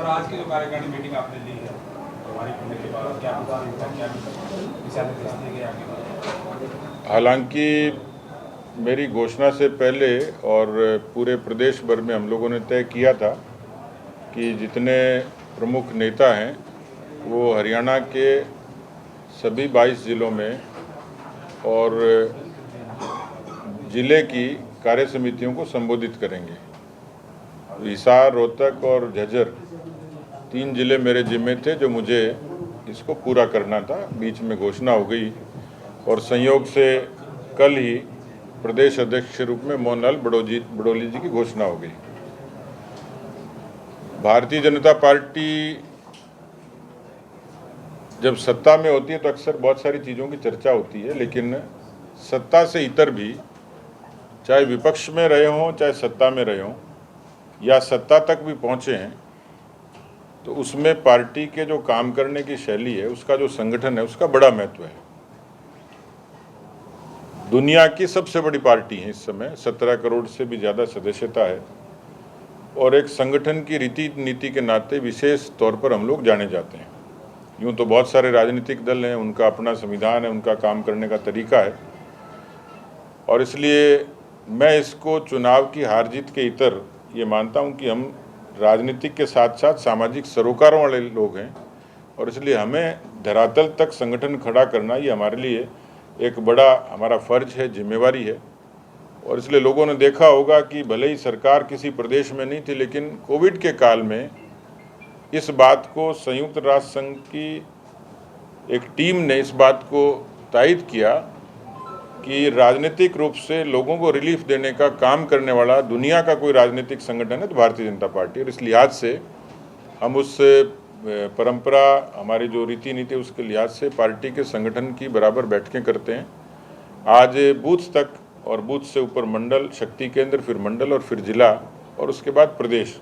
Sir आज की जो कार्यकारिणी मीटिंग आपने ली है प्रभारी होने के बाद क्या दिशा निर्देश दिए गए आगे? हालांकि मेरी घोषणा से पहले और पूरे प्रदेश भर में हम लोगों ने तय किया था कि जितने प्रमुख नेता हैं वो हरियाणा के सभी 22 ज़िलों में और ज़िले की कार्य समितियों को संबोधित करेंगे। हिसार, रोहतक और झज्जर 3 ज़िले मेरे जिम्मे थे जो मुझे इसको पूरा करना था। बीच में घोषणा हो गई और संयोग से कल ही प्रदेश अध्यक्ष के रूप में मोहनलाल बड़ौली जी की घोषणा हो गई। भारतीय जनता पार्टी जब सत्ता में होती है तो अक्सर बहुत सारी चीज़ों की चर्चा होती है, लेकिन सत्ता से इतर भी, चाहे विपक्ष में रहे हों चाहे सत्ता में रहे हों या सत्ता तक भी पहुँचे हैं, तो उसमें पार्टी के जो काम करने की शैली है, उसका जो संगठन है, उसका बड़ा महत्व है। दुनिया की सबसे बड़ी पार्टी है इस समय, 17 करोड़ से भी ज़्यादा सदस्यता है और एक संगठन की रीति नीति के नाते विशेष तौर पर हम लोग जाने जाते हैं। यूँ तो बहुत सारे राजनीतिक दल हैं, उनका अपना संविधान है, उनका काम करने का तरीका है और इसलिए मैं इसको चुनाव की हार जीत के इतर ये मानता हूँ कि हम राजनीतिक के साथ साथ सामाजिक सरोकारों वाले लोग हैं और इसलिए हमें धरातल तक संगठन खड़ा करना ये हमारे लिए एक बड़ा हमारा फर्ज है, जिम्मेवारी है। और इसलिए लोगों ने देखा होगा कि भले ही सरकार किसी प्रदेश में नहीं थी, लेकिन कोविड के काल में इस बात को संयुक्त राष्ट्र संघ की एक टीम ने इस बात को तायद किया कि राजनीतिक रूप से लोगों को रिलीफ देने का काम करने वाला दुनिया का कोई राजनीतिक संगठन है तो भारतीय जनता पार्टी। और इस लिहाज से हम उस परंपरा, हमारी जो रीति नीति, उसके लिहाज से पार्टी के संगठन की बराबर बैठकें करते हैं। आज बूथ तक और बूथ से ऊपर मंडल, शक्ति केंद्र, फिर मंडल और फिर जिला और उसके बाद प्रदेश।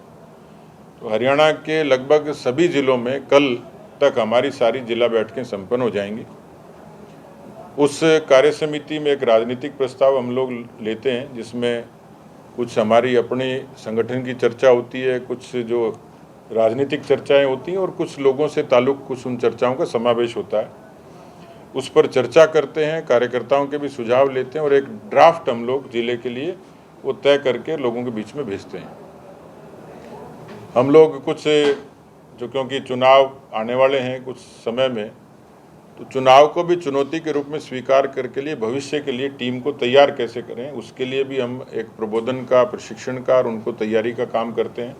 तो हरियाणा के लगभग सभी ज़िलों में कल तक हमारी सारी जिला बैठकें संपन्न हो जाएंगी। उस कार्य समिति में एक राजनीतिक प्रस्ताव हम लोग लेते हैं जिसमें कुछ हमारी अपनी संगठन की चर्चा होती है, कुछ जो राजनीतिक चर्चाएं होती हैं और कुछ लोगों से ताल्लुक़ कुछ उन चर्चाओं का समावेश होता है। उस पर चर्चा करते हैं, कार्यकर्ताओं के भी सुझाव लेते हैं और एक ड्राफ्ट हम लोग जिले के लिए वो तय करके लोगों के बीच में भेजते हैं। हम लोग कुछ जो, क्योंकि चुनाव आने वाले हैं कुछ समय में, तो चुनाव को भी चुनौती के रूप में स्वीकार करके लिए भविष्य के लिए टीम को तैयार कैसे करें, उसके लिए भी हम एक प्रबोधन का, प्रशिक्षण का और उनको तैयारी का काम करते हैं।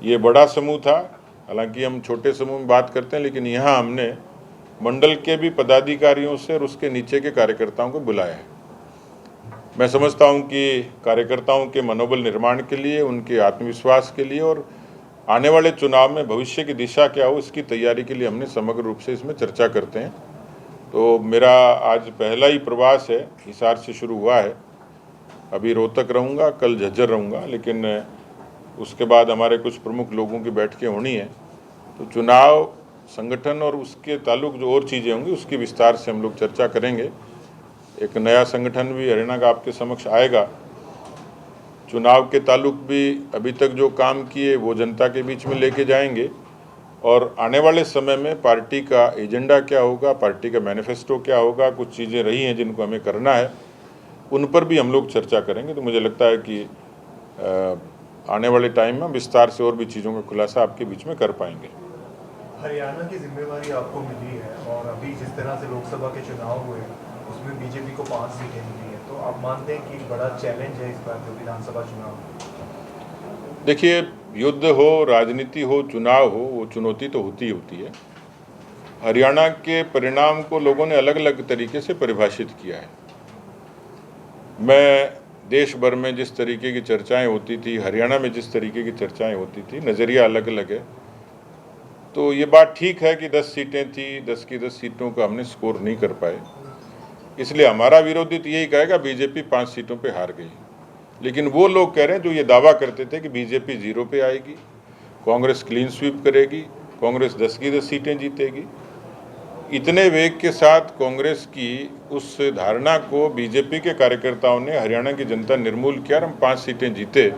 ये बड़ा समूह था, हालांकि हम छोटे समूह में बात करते हैं, लेकिन यहाँ हमने मंडल के भी पदाधिकारियों से और उसके नीचे के कार्यकर्ताओं को बुलाया है। मैं समझता हूँ कि कार्यकर्ताओं के मनोबल निर्माण के लिए, उनके आत्मविश्वास के लिए और आने वाले चुनाव में भविष्य की दिशा क्या हो, इसकी तैयारी के लिए हमने समग्र रूप से इसमें चर्चा करते हैं। तो मेरा आज पहला ही प्रवास है, हिसार से शुरू हुआ है, अभी रोहतक रहूँगा, कल झज्जर रहूँगा, लेकिन उसके बाद हमारे कुछ प्रमुख लोगों की बैठकें होनी है। तो चुनाव, संगठन और उसके ताल्लुक जो और चीज़ें होंगी उसकी विस्तार से हम लोग चर्चा करेंगे। एक नया संगठन भी हरियाणा का आपके समक्ष आएगा। चुनाव के ताल्लुक भी अभी तक जो काम किए वो जनता के बीच में लेके जाएंगे और आने वाले समय में पार्टी का एजेंडा क्या होगा, पार्टी का मैनिफेस्टो क्या होगा, कुछ चीज़ें रही हैं जिनको हमें करना है, उन पर भी हम लोग चर्चा करेंगे। तो मुझे लगता है कि आने वाले टाइम में विस्तार से और भी चीज़ों का खुलासा आपके बीच में कर पाएंगे। हरियाणा की जिम्मेवारी आपको मिली है और अभी जिस तरह से लोकसभा के चुनाव हुए उसमें बीजेपी को 5 सीटें मिली हैं, तो आप मानते हैं कि बड़ा चैलेंज है इस बार जो विधानसभा चुनाव? देखिए, युद्ध हो, राजनीति हो, चुनाव हो, वो चुनौती तो होती है। हरियाणा के परिणाम को लोगों ने अलग अलग तरीके से परिभाषित किया है। मैं देश भर में जिस तरीके की चर्चाएं होती थी, हरियाणा में जिस तरीके की चर्चाएं होती थी, नज़रिया अलग अलग है। तो ये बात ठीक है कि 10 सीटें थी, 10 की 10 सीटों का हमने स्कोर नहीं कर पाए, इसलिए हमारा विरोधी तो यही कहेगा बीजेपी 5 सीटों पे हार गई। लेकिन वो लोग कह रहे हैं जो ये दावा करते थे कि बीजेपी 0 पे आएगी, कांग्रेस क्लीन स्वीप करेगी, कांग्रेस 10 की 10 सीटें जीतेगी। इतने वेग के साथ कांग्रेस की उस धारणा को बीजेपी के कार्यकर्ताओं ने, हरियाणा की जनता निर्मूल किया और हम 5 सीटें जीते।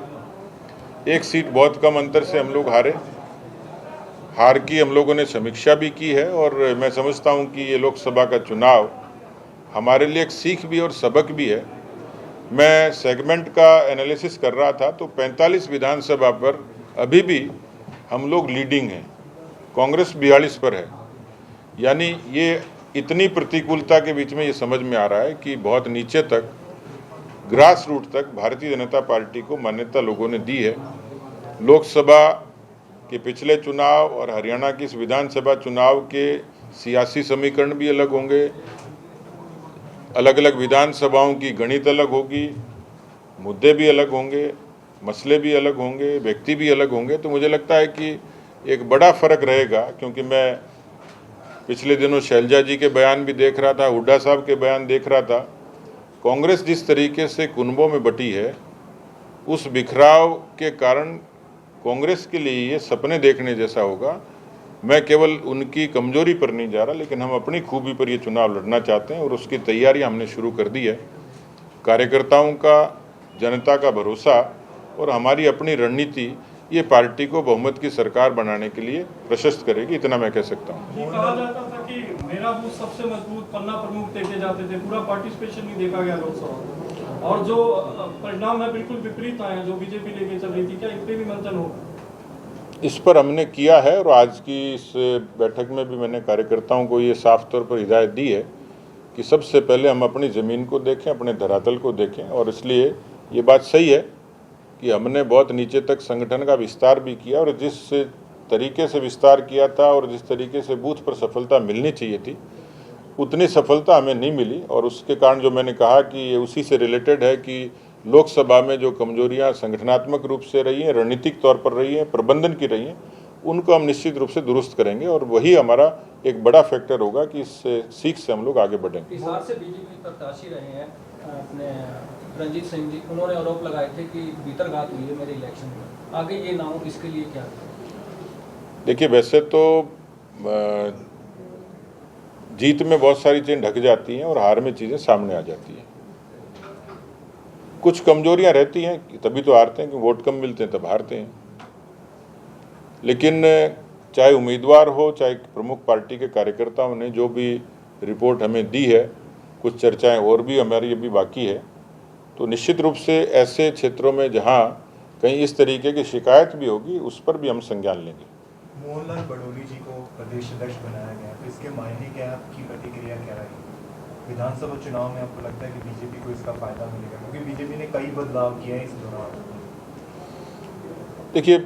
1 सीट बहुत कम अंतर से हम लोग हारे हार की हम लोगों ने समीक्षा भी की है और मैं समझता हूं कि ये लोकसभा का चुनाव हमारे लिए एक सीख भी और सबक भी है। मैं सेगमेंट का एनालिसिस कर रहा था तो 45 विधानसभा पर अभी भी हम लोग लीडिंग हैं, कांग्रेस 42 पर है। यानी ये इतनी प्रतिकूलता के बीच में ये समझ में आ रहा है कि बहुत नीचे तक, ग्रास रूट तक भारतीय जनता पार्टी को मान्यता लोगों ने दी है। लोकसभा के पिछले चुनाव और हरियाणा की इस विधानसभा चुनाव के सियासी समीकरण भी अलग होंगे, अलग अलग विधानसभाओं की गणित अलग होगी, मुद्दे भी अलग होंगे, मसले भी अलग होंगे, व्यक्ति भी अलग होंगे। तो मुझे लगता है कि एक बड़ा फर्क रहेगा, क्योंकि मैं पिछले दिनों शैलजा जी के बयान भी देख रहा था, हुड्डा साहब के बयान देख रहा था। कांग्रेस जिस तरीके से कुनबों में बटी है, उस बिखराव के कारण कांग्रेस के लिए ये सपने देखने जैसा होगा। मैं केवल उनकी कमजोरी पर नहीं जा रहा, लेकिन हम अपनी खूबी पर ये चुनाव लड़ना चाहते हैं और उसकी तैयारियां हमने शुरू कर दी है। कार्यकर्ताओं का, जनता का भरोसा और हमारी अपनी रणनीति ये पार्टी को बहुमत की सरकार बनाने के लिए प्रशस्त करेगी, इतना मैं कह सकता हूँ। ये कहा जाता था कि मेरा बूथ सबसे मजबूत, पन्ना प्रमुख देखे जाते थे, पूरा पार्टिसिपेशन नहीं देखा गया लोकसभा, और जो परिणाम है बिल्कुल विपरीत आए हैं जो बीजेपी लेके चल रही थी। क्या इस पे भी मंथन होगा? इस पर हमने किया है और आज की इस बैठक में भी मैंने कार्यकर्ताओं को ये साफ तौर पर हिदायत दी है कि सबसे पहले हम अपनी ज़मीन को देखें, अपने धरातल को देखें। और इसलिए ये बात सही है कि हमने बहुत नीचे तक संगठन का विस्तार भी किया, और जिस तरीके से विस्तार किया था और जिस तरीके से बूथ पर सफलता मिलनी चाहिए थी, उतनी सफलता हमें नहीं मिली। और उसके कारण जो मैंने कहा कि ये उसी से रिलेटेड है कि लोकसभा में जो कमजोरियां संगठनात्मक रूप से रही हैं, रणनीतिक तौर पर रही हैं, प्रबंधन की रही हैं, उनको हम निश्चित रूप से दुरुस्त करेंगे और वही हमारा एक बड़ा फैक्टर होगा कि इस सीख से हम लोग आगे बढ़ेंगे। हिसार से बीजेपी प्रत्याशी रहे हैं अपने रंजीत सिंह जी, उन्होंने आरोप लगाए थे कि भीतरघात हुई है मेरे इलेक्शन में, आगे ये ना हो इसके लिए क्या? देखिए, वैसे तो जीत में बहुत सारी चीज़ें ढक जाती हैं और हार में चीज़ें सामने आ जाती हैं। कुछ कमजोरियां रहती हैं, तभी तो हारते हैं, कि वोट कम मिलते हैं तब हारते हैं। लेकिन चाहे उम्मीदवार हो, चाहे प्रमुख पार्टी के कार्यकर्ताओं ने जो भी रिपोर्ट हमें दी है, कुछ चर्चाएं और भी हमारी अभी बाकी है, तो निश्चित रूप से ऐसे क्षेत्रों में जहां कहीं इस तरीके की शिकायत भी होगी, उस पर भी हम संज्ञान लेंगे। मोहनलाल बडोली जी को प्रदेश अध्यक्ष बनाया गया, तो इसके मायने क्या, आपकी प्रतिक्रिया क्या रही? विधानसभा चुनाव में आपको लगता है कि बीजेपी को इसका फायदा मिलेगा, क्योंकि बीजेपी ने कई बदलाव किए हैं इस दौरान? देखिए,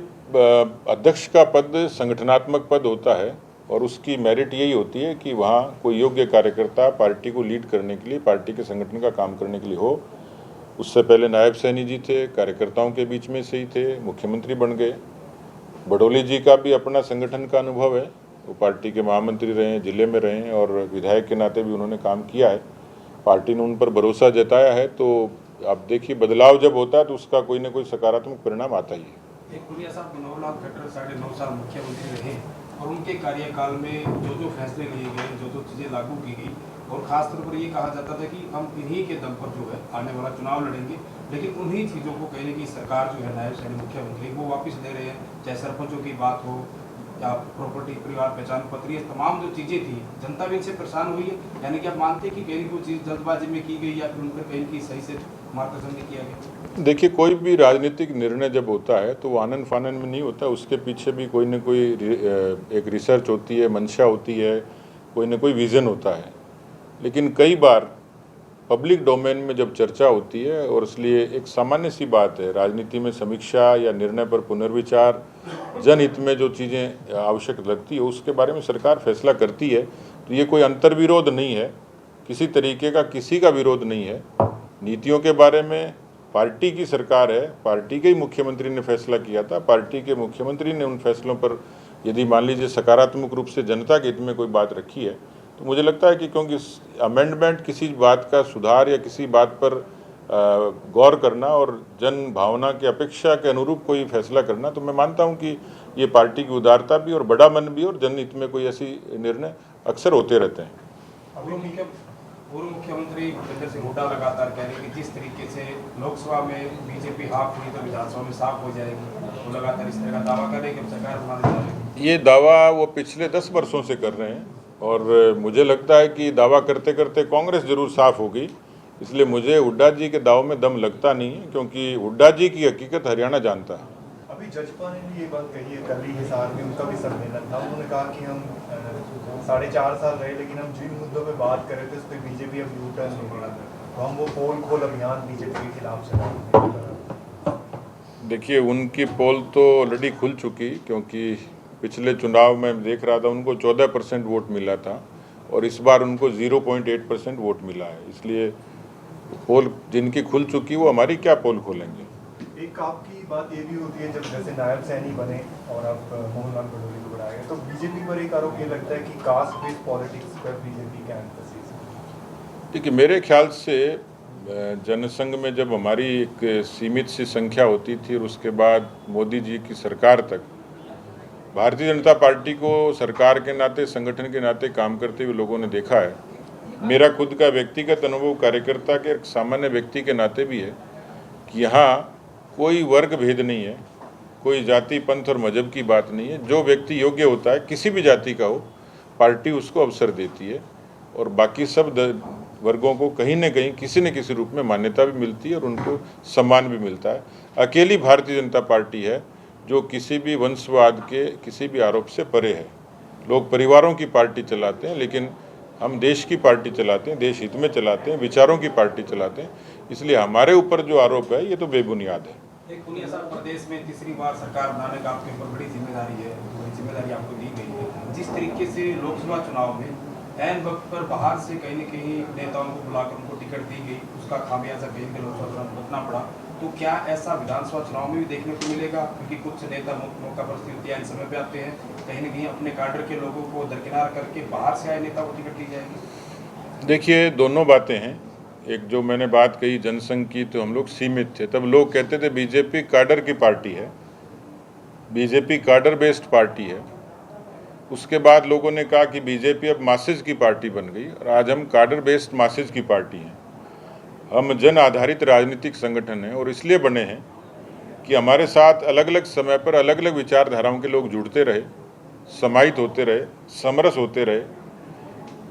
अध्यक्ष का पद संगठनात्मक पद होता है और उसकी मेरिट यही होती है कि वहाँ कोई योग्य कार्यकर्ता पार्टी को लीड करने के लिए, पार्टी के संगठन का काम करने के लिए हो। उससे पहले नायब सैनी जी थे, कार्यकर्ताओं के बीच में से ही थे, मुख्यमंत्री बन गए। बडोली जी का भी अपना संगठन का अनुभव है, वो पार्टी के महामंत्री रहे हैं, जिले में रहे हैं और विधायक के नाते भी उन्होंने काम किया है। पार्टी ने उन पर भरोसा जताया है। तो आप देखिए, बदलाव जब होता है तो उसका कोई ना कोई सकारात्मक परिणाम आता ही है। एक पुनिया साहब, मनोहरलाल खट्टर 9.5 साल मुख्यमंत्री रहे और उनके कार्यकाल में जो जो फैसले लिए गए, जो जो चीज़ें लागू की गई, और खासतौर पर ये कहा जाता था कि हम इन्हीं के दम पर जो है आने वाला चुनाव लड़ेंगे, लेकिन उन्हीं चीज़ों को कहने की सरकार जो है नायब सैनी मुख्यमंत्री वो वापस ले रहे हैं। चाहे सरपंचों की बात हो या प्रॉपर्टी, परिवार पहचान पत्र, ये तमाम जो चीज़ें थी, जनता भी इनसे परेशान हुई है। यानी कि आप मानते हैं कि कहीं कोई चीज़ जल्दबाजी में की गई या फिर उन पर कहीं की सही से मार्गदर्शन नहीं किया गया? देखिए, कोई भी राजनीतिक निर्णय जब होता है तो वो आनन फानन में नहीं होता, उसके पीछे भी कोई न कोई एक रिसर्च होती है, मंशा होती है, कोई न कोई विज़न होता है। लेकिन कई बार पब्लिक डोमेन में जब चर्चा होती है, और इसलिए एक सामान्य सी बात है, राजनीति में समीक्षा या निर्णय पर पुनर्विचार, जनहित में जो चीज़ें आवश्यक लगती है उसके बारे में सरकार फैसला करती है। तो ये कोई अंतर्विरोध नहीं है, किसी तरीके का किसी का विरोध नहीं है। नीतियों के बारे में पार्टी की सरकार है, पार्टी के ही मुख्यमंत्री ने फैसला किया था, पार्टी के मुख्यमंत्री ने उन फैसलों पर यदि मान लीजिए सकारात्मक रूप से जनता के हित में कोई बात रखी है, तो मुझे लगता है कि क्योंकि अमेंडमेंट किसी बात का सुधार या किसी बात पर गौर करना और जन भावना की अपेक्षा के अनुरूप कोई फैसला करना, तो मैं मानता हूं कि ये पार्टी की उदारता भी और बड़ा मन भी, और जनहित में कोई ऐसी निर्णय अक्सर होते रहते हैं। पूर्व मुख्यमंत्री भूपेंद्र सिंह हुड्डा लगातार कह रहे हैं कि जिस तरीके से लोकसभा में बीजेपी हाफ हुई तो विधानसभा में साफ हो जाएगी, वो लगातार इस तरह का दावा कर रहे हैं कि हम सरकार बनाने जा रहे हैं। ये दावा वो पिछले 10 वर्षों से कर रहे हैं और मुझे लगता है कि दावा करते करते कांग्रेस जरूर साफ होगी। इसलिए मुझे हुड्डा जी के दाव में दम लगता नहीं है, क्योंकि हुड्डा जी की हकीकत हरियाणा जानता है। अभी जजपा ने भी ये बात कही है, कल ही हिसार में उनका भी सम्मेलन था, उन्होंने कहा कि हम 4.5 साल रहे लेकिन हम जिन मुद्दों पे बात कर रहे थे उस पर बीजेपी अब यू टर्न ले रही है, तो हम वो पोल खोल अभियान बीजेपी के खिलाफ चला। देखिए, उनकी पोल तो ऑलरेडी खुल चुकी, क्योंकि पिछले चुनाव में देख रहा था उनको 14% वोट मिला था और इस बार उनको 0.8% वोट मिला है। इसलिए पोल जिनकी खुल चुकी वो हमारी क्या पोल खोलेंगे। एक आपकी बात ये भी होती है, जब जैसे नायब सैनी बने और अब मोहनलाल भडौली को बढ़ाया गया, तो बीजेपी पर एक आरोप ये लगता है कि कास्ट बेस्ड पॉलिटिक्स पर बीजेपी का एम्फेसिस है। देखिए, मेरे ख्याल से जनसंघ में जब हमारी एक सीमित सी संख्या होती थी और उसके बाद मोदी जी की सरकार तक भारतीय जनता पार्टी को सरकार के नाते, संगठन के नाते काम करते हुए लोगों ने देखा है। मेरा खुद का व्यक्तिगत अनुभव कार्यकर्ता के एक सामान्य व्यक्ति के नाते भी है कि यहाँ कोई वर्ग भेद नहीं है, कोई जाति, पंथ और मजहब की बात नहीं है। जो व्यक्ति योग्य होता है, किसी भी जाति का हो, पार्टी उसको अवसर देती है और बाकी सब वर्गों को कहीं न कहीं किसी न किसी रूप में मान्यता भी मिलती है और उनको सम्मान भी मिलता है। अकेली भारतीय जनता पार्टी है जो किसी भी वंशवाद के किसी भी आरोप से परे है। लोग परिवारों की पार्टी चलाते हैं, लेकिन हम देश की पार्टी चलाते हैं, देश हित में चलाते हैं, विचारों की पार्टी चलाते हैं। इसलिए हमारे ऊपर जो आरोप है ये तो बेबुनियाद है। एक पुनिया साहब, प्रदेश में तीसरी बार सरकार बनाने का आपके ऊपर बड़ी जिम्मेदारी आपको दी गई है। जिस तरीके से लोकसभा चुनाव में ऐन वक्त पर बाहर से कहीं न कहीं नेताओं को बुलाकर उनको टिकट दी गई, उसका खामियाजा कहीं के लोकसभा चुनाव भुगतना पड़ा, तो क्या ऐसा विधानसभा चुनाव में भी देखने को मिलेगा? क्योंकि कुछ नेता मौका परिस्थितियां इन समय पे आते हैं, कहीं न कहीं अपने काडर के लोगों को दरकिनार करके बाहर से आए नेता को टिकट दी जाएगी। देखिए, दोनों बातें हैं। एक जो मैंने बात कही जनसंघ की, तो हम लोग सीमित थे, तब लोग कहते थे बीजेपी काडर की पार्टी है, बीजेपी काडर बेस्ड पार्टी है। उसके बाद लोगों ने कहा कि बीजेपी अब मासेज की पार्टी बन गई और आज हम काडर बेस्ड मासेज की पार्टी हैं। हम जन आधारित राजनीतिक संगठन हैं और इसलिए बने हैं कि हमारे साथ अलग अलग समय पर अलग अलग विचारधाराओं के लोग जुड़ते रहे, समाहित होते रहे, समरस होते रहे।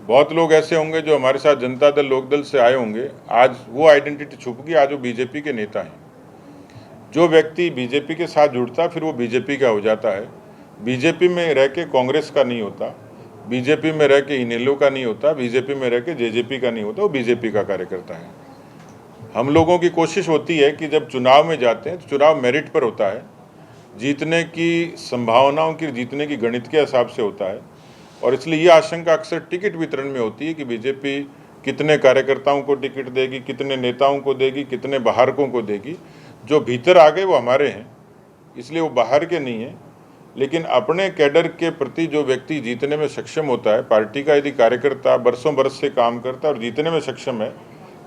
बहुत लोग ऐसे होंगे जो हमारे साथ जनता दल, लोकदल से आए होंगे, आज वो आइडेंटिटी छुप गई, आज वो बीजेपी के नेता हैं। जो व्यक्ति बीजेपी के साथ जुड़ता फिर वो बीजेपी का हो जाता है। बीजेपी में रह के कांग्रेस का नहीं होता, बीजेपी में रह के इनेलो का नहीं होता, बीजेपी में रह के जेजेपी का नहीं होता, वो बीजेपी का कार्यकर्ता है। हम लोगों की कोशिश होती है कि जब चुनाव में जाते हैं तो चुनाव मेरिट पर होता है, जीतने की संभावनाओं की, जीतने की गणित के हिसाब से होता है। और इसलिए ये आशंका अक्सर टिकट वितरण में होती है कि बीजेपी कितने कार्यकर्ताओं को टिकट देगी, कितने नेताओं को देगी, कितने बाहरकों को देगी। जो भीतर आ गए वो हमारे हैं, इसलिए वो बाहर के नहीं हैं। लेकिन अपने कैडर के प्रति जो व्यक्ति जीतने में सक्षम होता है, पार्टी का यदि कार्यकर्ता बरसों बरस से काम करता है और जीतने में सक्षम है,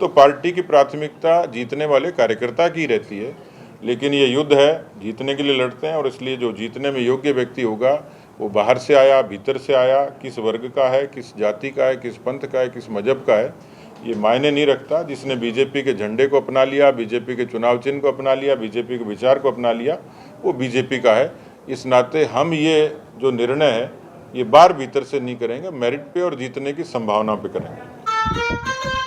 तो पार्टी की प्राथमिकता जीतने वाले कार्यकर्ता की रहती है। लेकिन ये युद्ध है, जीतने के लिए लड़ते हैं और इसलिए जो जीतने में योग्य व्यक्ति होगा वो बाहर से आया, भीतर से आया, किस वर्ग का है, किस जाति का है, किस पंथ का है, किस मजहब का है, ये मायने नहीं रखता। जिसने बीजेपी के झंडे को अपना लिया, बीजेपी के चुनाव चिन्ह को अपना लिया, बीजेपी के विचार को अपना लिया, वो बीजेपी का है। इस नाते हम ये जो निर्णय है ये बाहर भीतर से नहीं करेंगे, मेरिट पे और जीतने की संभावना पे करेंगे।